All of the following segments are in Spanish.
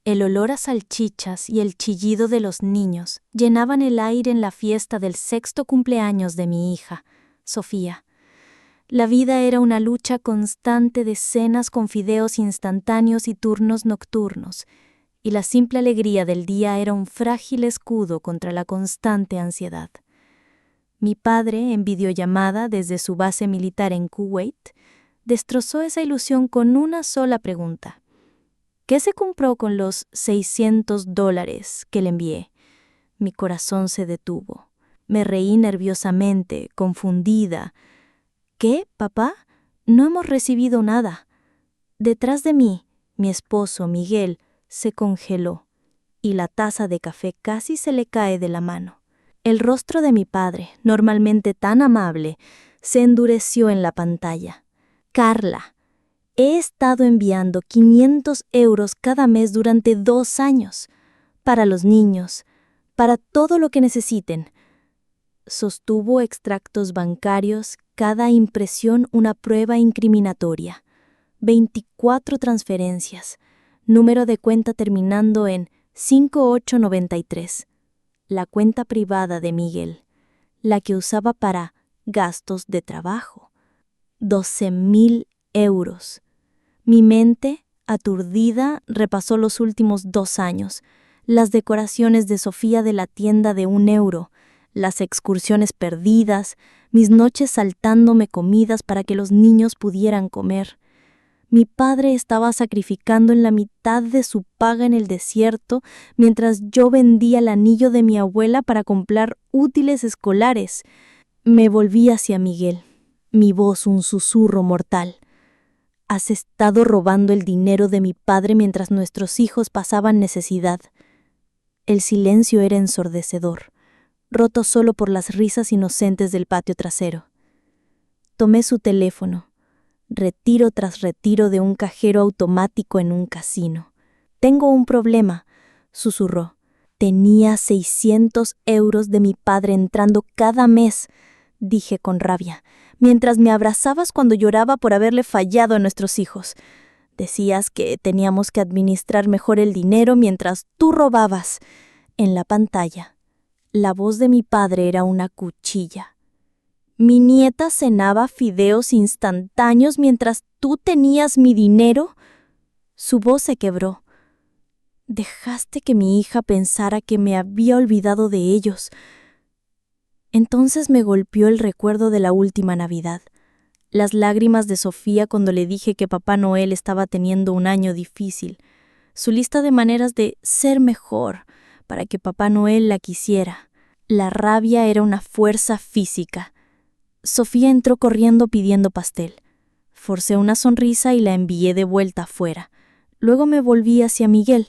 El olor a salchichas y el chillido de los niños llenaban el aire en la fiesta del 6º cumpleaños de mi hija, Sofía. La vida era una lucha constante de cenas con fideos instantáneos y turnos nocturnos, y la simple alegría del día era un frágil escudo contra la constante ansiedad. Mi padre, en videollamada desde su base militar en Kuwait, destrozó esa ilusión con una sola pregunta. ¿Qué se compró con los $600 que le envié? Mi corazón se detuvo. Me reí nerviosamente, confundida. ¿Qué, papá? No hemos recibido nada. Detrás de mí, mi esposo, Miguel, se congeló, y la taza de café casi se le cae de la mano. El rostro de mi padre, normalmente tan amable, se endureció en la pantalla. Carla, he estado enviando 500 euros cada mes durante 2 años, para los niños, para todo lo que necesiten. Sostuvo extractos bancarios, cada impresión una prueba incriminatoria. 24 transferencias, número de cuenta terminando en 5893. La cuenta privada de Miguel, la que usaba para gastos de trabajo. 12.000 euros. Mi mente, aturdida, repasó los últimos 2 años, las decoraciones de Sofía de la tienda de €1, las excursiones perdidas, mis noches saltándome comidas para que los niños pudieran comer. Mi padre estaba sacrificando en la mitad de su paga en el desierto, mientras yo vendía el anillo de mi abuela para comprar útiles escolares. Me volví hacia Miguel, mi voz un susurro mortal. Has estado robando el dinero de mi padre mientras nuestros hijos pasaban necesidad. El silencio era ensordecedor, roto solo por las risas inocentes del patio trasero. Tomé su teléfono, retiro tras retiro de un cajero automático en un casino. Tengo un problema, susurró. Tenía 600 euros de mi padre entrando cada mes, dije con rabia, mientras me abrazabas cuando lloraba por haberle fallado a nuestros hijos. Decías que teníamos que administrar mejor el dinero mientras tú robabas. En la pantalla, la voz de mi padre era una cuchilla. Mi nieta cenaba fideos instantáneos mientras tú tenías mi dinero. Su voz se quebró. Dejaste que mi hija pensara que me había olvidado de ellos. Entonces me golpeó el recuerdo de la última Navidad. Las lágrimas de Sofía cuando le dije que Papá Noel estaba teniendo un año difícil. Su lista de maneras de ser mejor para que Papá Noel la quisiera. La rabia era una fuerza física. Sofía entró corriendo pidiendo pastel. Forcé una sonrisa y la envié de vuelta afuera. Luego me volví hacia Miguel.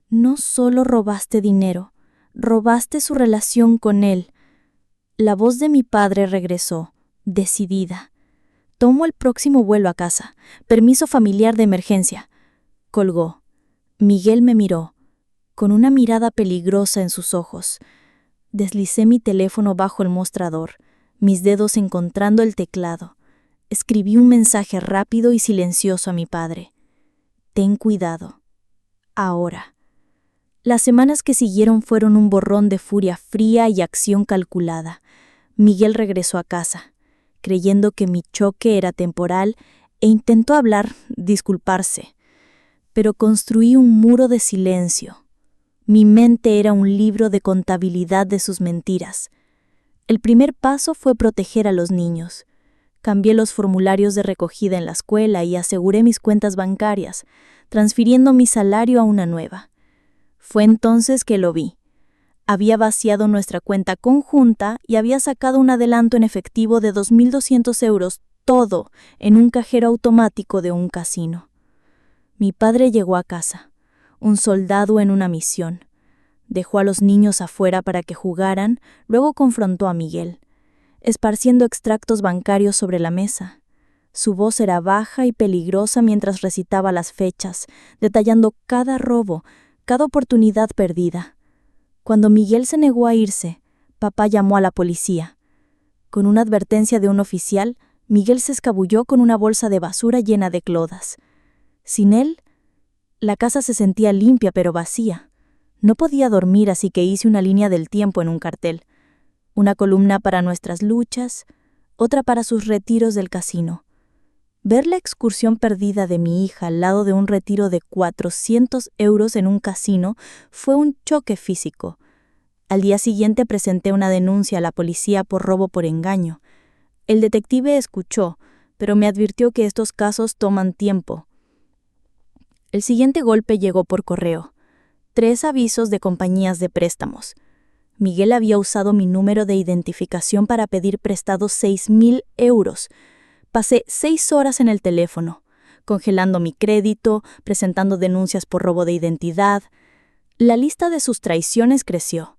No solo robaste dinero, robaste su relación con él. La voz de mi padre regresó, decidida. Tomo el próximo vuelo a casa. Permiso familiar de emergencia. Colgó. Miguel me miró, con una mirada peligrosa en sus ojos. Deslicé mi teléfono bajo el mostrador, mis dedos encontrando el teclado. Escribí un mensaje rápido y silencioso a mi padre. Ten cuidado. Ahora. Las semanas que siguieron fueron un borrón de furia fría y acción calculada. Miguel regresó a casa, creyendo que mi choque era temporal, e intentó hablar, disculparse. Pero construí un muro de silencio. Mi mente era un libro de contabilidad de sus mentiras. El primer paso fue proteger a los niños. Cambié los formularios de recogida en la escuela y aseguré mis cuentas bancarias, transfiriendo mi salario a una nueva. Fue entonces que lo vi. Había vaciado nuestra cuenta conjunta y había sacado un adelanto en efectivo de 2.200 euros, todo en un cajero automático de un casino. Mi padre llegó a casa, un soldado en una misión. Dejó a los niños afuera para que jugaran, luego confrontó a Miguel, esparciendo extractos bancarios sobre la mesa. Su voz era baja y peligrosa mientras recitaba las fechas, detallando cada robo, cada oportunidad perdida. Cuando Miguel se negó a irse, papá llamó a la policía. Con una advertencia de un oficial, Miguel se escabulló con una bolsa de basura llena de clodas. Sin él, La casa se sentía limpia pero vacía. No podía dormir, así que hice una línea del tiempo en un cartel. Una columna para nuestras luchas, otra para sus retiros del casino. Ver la excursión perdida de mi hija al lado de un retiro de 400 euros en un casino fue un choque físico. Al día siguiente presenté una denuncia a la policía por robo por engaño. El detective escuchó, pero me advirtió que estos casos toman tiempo. El siguiente golpe llegó por correo. 3 avisos de compañías de préstamos. Miguel había usado mi número de identificación para pedir prestados 6.000 euros. Pasé 6 horas en el teléfono, congelando mi crédito, presentando denuncias por robo de identidad. La lista de sus traiciones creció.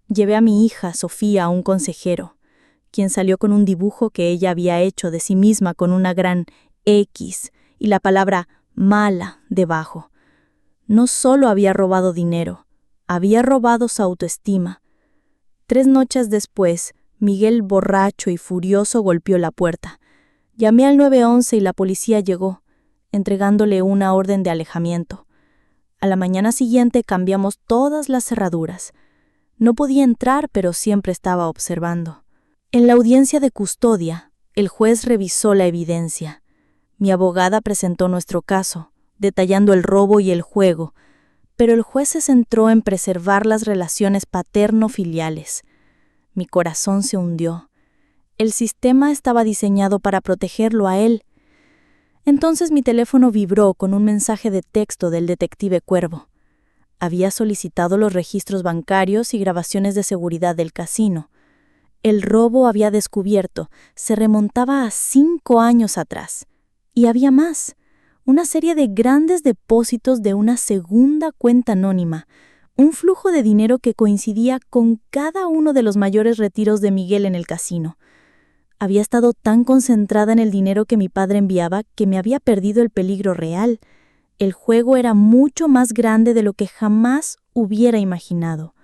Llevé a mi hija, Sofía, a un consejero, quien salió con un dibujo que ella había hecho de sí misma con una gran X y la palabra mala debajo. No solo había robado dinero, había robado su autoestima. 3 noches después, Miguel, borracho y furioso, golpeó la puerta. Llamé al 911 y la policía llegó, entregándole una orden de alejamiento. A la mañana siguiente cambiamos todas las cerraduras. No podía entrar, pero siempre estaba observando. En la audiencia de custodia, el juez revisó la evidencia. Mi abogada presentó nuestro caso, detallando el robo y el juego, pero el juez se centró en preservar las relaciones paterno-filiales. Mi corazón se hundió. El sistema estaba diseñado para protegerlo a él. Entonces mi teléfono vibró con un mensaje de texto del detective Cuervo. Había solicitado los registros bancarios y grabaciones de seguridad del casino. El robo, había descubierto, se remontaba a 5 años atrás. Y había más. Una serie de grandes depósitos de una segunda cuenta anónima. Un flujo de dinero que coincidía con cada uno de los mayores retiros de Miguel en el casino. Había estado tan concentrada en el dinero que mi padre enviaba que me había perdido el peligro real. El juego era mucho más grande de lo que jamás hubiera imaginado.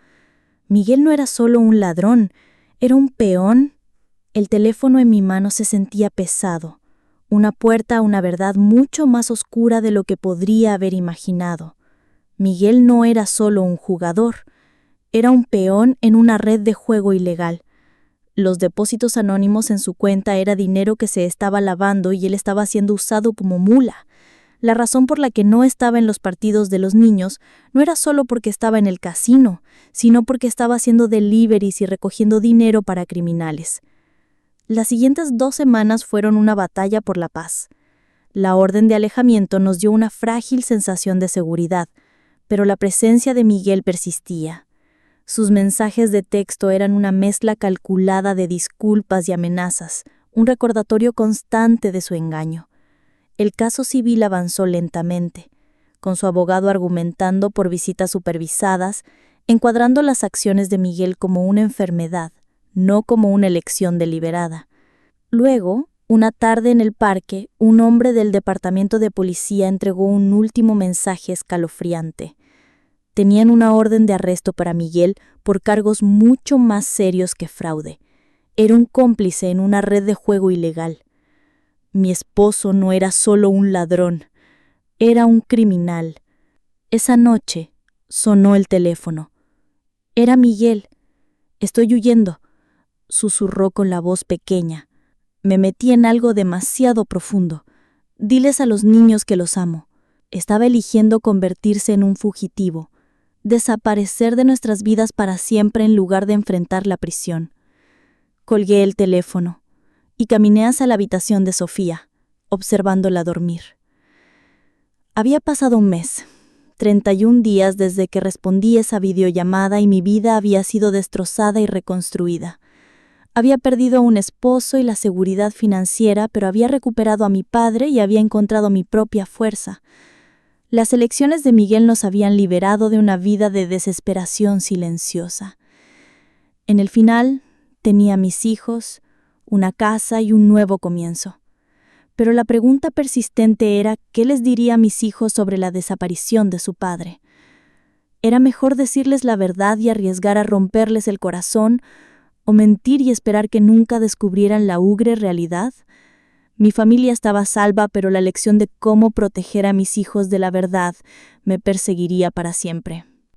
Miguel no era solo un ladrón, era un peón. El teléfono en mi mano se sentía pesado. Una puerta a una verdad mucho más oscura de lo que podría haber imaginado. Miguel no era solo un jugador, era un peón en una red de juego ilegal. Los depósitos anónimos en su cuenta era dinero que se estaba lavando y él estaba siendo usado como mula. La razón por la que no estaba en los partidos de los niños no era solo porque estaba en el casino, sino porque estaba haciendo deliveries y recogiendo dinero para criminales. Las siguientes 2 semanas fueron una batalla por la paz. La orden de alejamiento nos dio una frágil sensación de seguridad, pero la presencia de Miguel persistía. Sus mensajes de texto eran una mezcla calculada de disculpas y amenazas, un recordatorio constante de su engaño. El caso civil avanzó lentamente, con su abogado argumentando por visitas supervisadas, encuadrando las acciones de Miguel como una enfermedad, no como una elección deliberada. Luego, una tarde en el parque, un hombre del departamento de policía entregó un último mensaje escalofriante. Tenían una orden de arresto para Miguel por cargos mucho más serios que fraude. Era un cómplice en una red de juego ilegal. Mi esposo no era solo un ladrón, era un criminal. Esa noche sonó el teléfono. Era Miguel. «Estoy huyendo», susurró con la voz pequeña. Me metí en algo demasiado profundo. Diles a los niños que los amo. Estaba eligiendo convertirse en un fugitivo. Desaparecer de nuestras vidas para siempre en lugar de enfrentar la prisión. Colgué el teléfono y caminé hacia la habitación de Sofía, observándola dormir. Había pasado un mes, 31 días desde que respondí esa videollamada y mi vida había sido destrozada y reconstruida. Había perdido a un esposo y la seguridad financiera, pero había recuperado a mi padre y había encontrado mi propia fuerza. Las elecciones de Miguel nos habían liberado de una vida de desesperación silenciosa. En el final, tenía mis hijos, una casa y un nuevo comienzo. Pero la pregunta persistente era, ¿qué les diría a mis hijos sobre la desaparición de su padre? ¿Era mejor decirles la verdad y arriesgar a romperles el corazón, o mentir y esperar que nunca descubrieran la ugre realidad? Mi familia estaba a salva, pero la lección de cómo proteger a mis hijos de la verdad me perseguiría para siempre.